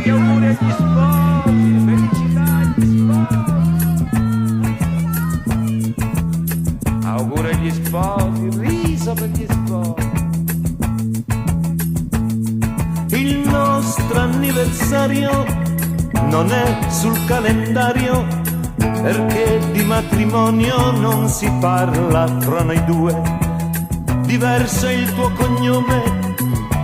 tanti auguri agli sposi, felicità agli sposi. Auguri agli sposi, riso per gli sposi. Il nostro anniversario non è sul calendario, perché di matrimonio non si parla tra noi due. Diverso è il tuo cognome,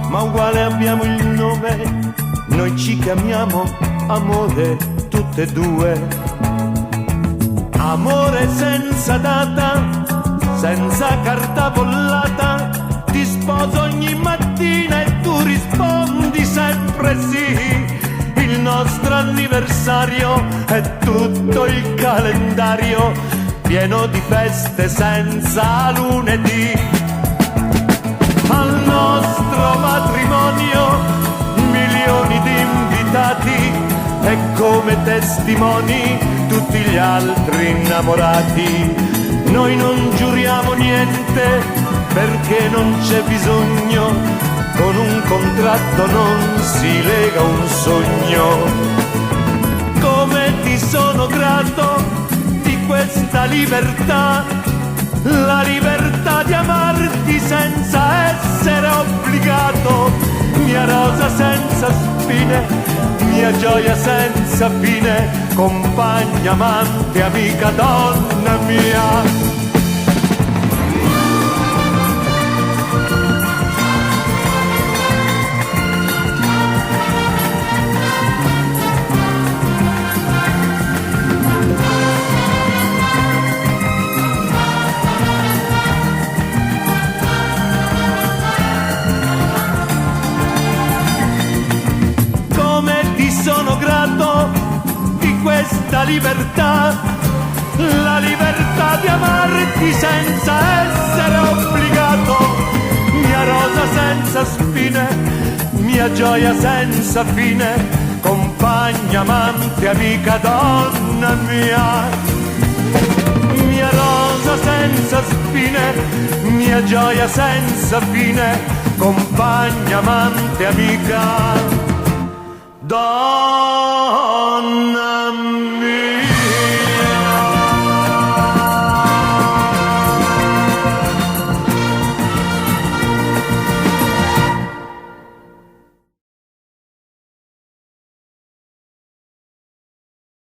ma uguale abbiamo il nome. Noi ci chiamiamo amore tutte e due. Amore senza data, senza carta bollata. Ti sposo ogni mattina e tu rispondi sempre sì. Il nostro anniversario è tutto il calendario pieno di feste senza lunedì. Al nostro matrimonio milioni di invitati e come testimoni tutti gli altri innamorati. Noi non giuriamo niente perché non c'è bisogno, con un contratto non si lega un sogno. Come ti sono grato di questa libertà, la libertà di amarti senza essere obbligato. Mia rosa senza spine, mia gioia senza fine, compagna, amante, amica, donna mia. Sono grato di questa libertà, la libertà di amarti senza essere obbligato. Mia rosa senza spine, mia gioia senza fine, compagna, amante, amica, donna mia. Mia rosa senza spine, mia gioia senza fine, compagna, amante, amica, donna.